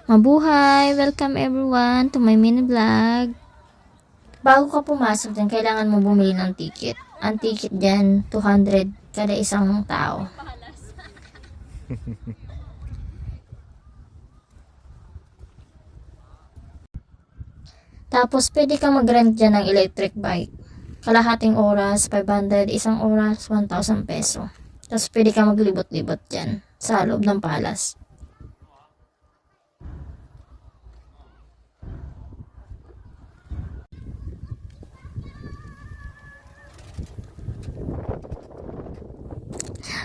Mabuhay! Welcome everyone to my mini vlog. Bago ka pumasok dyan, kailangan mo bumili ng ticket. Ang ticket dyan, 200 kada isang tao. Tapos, pwede ka mag-rent dyan ng electric bike. Kalahating oras, 500, isang oras, 1,000 peso. Tapos, pwede ka maglibot-libot dyan sa loob ng palas.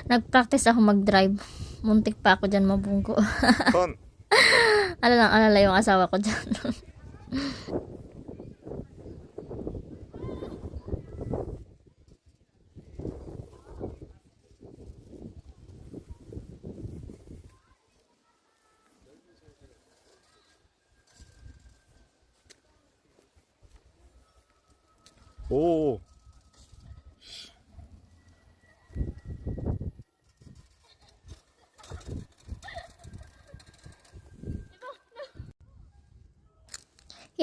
Nag-practice ako mag-drive. Muntik pa ako dyan mabungko. Fun. Alala yung asawa ko dyan. 오.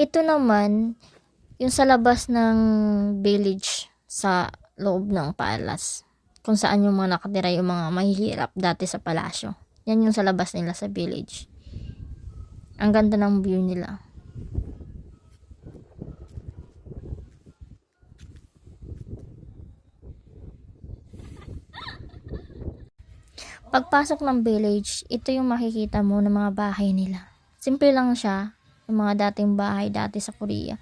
Ito naman, yung sa labas ng village sa loob ng palace. Kung saan yung mga nakatira yung mga mahihirap dati sa palasyo. Yan yung sa labas nila sa village. Ang ganda ng view nila. Pagpasok ng village, ito yung makikita mo ng mga bahay nila. Simple lang siya, yung mga dating bahay dati sa Korea.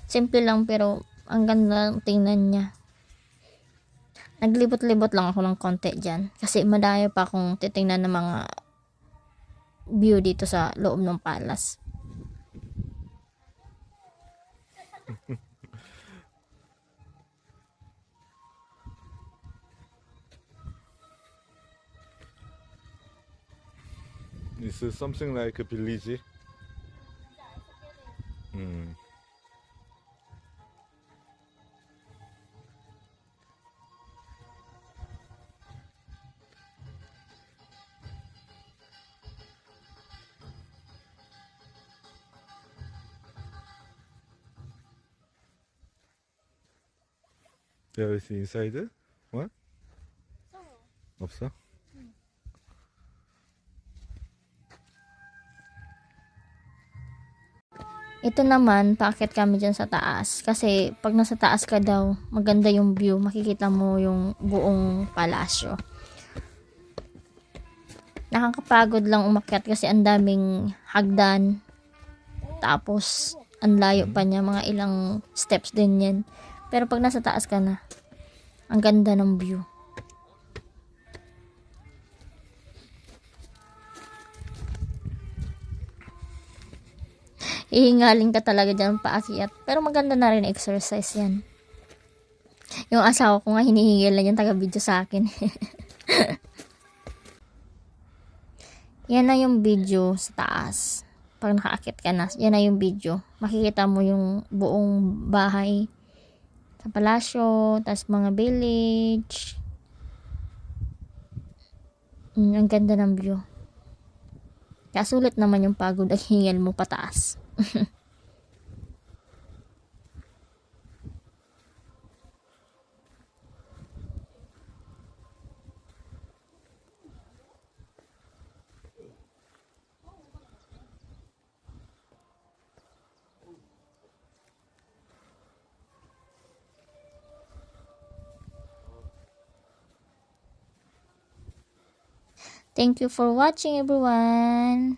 Simple lang pero ang ganda tingnan niya. Naglibot-libot lang ako ng konti dyan kasi madayo pa akong titingnan ng mga view dito sa loob ng palace. This is something like a village. There is inside. What? 없어? Ito naman, paakyat kami dyan sa taas. Kasi pag nasa taas ka daw, maganda yung view. Makikita mo yung buong palasyo. Nakakapagod lang umakyat kasi ang daming hagdan. Tapos, ang layo pa niya. Mga ilang steps din yan. Pero pag nasa taas ka na, ang ganda ng view. Ihingaling ka talaga dyan paakyat. Pero maganda na rin exercise yan. Yung asawa ko nga hinihingil na yung taga-video sa akin. Yan na yung video sa taas. Pag nakaakit ka na, yan na yung video. Makikita mo yung buong bahay sa palasyo, tas mga village. Ang ganda ng view. Kaya sulit naman yung pagod at hingal mo pataas. Thank you for watching everyone.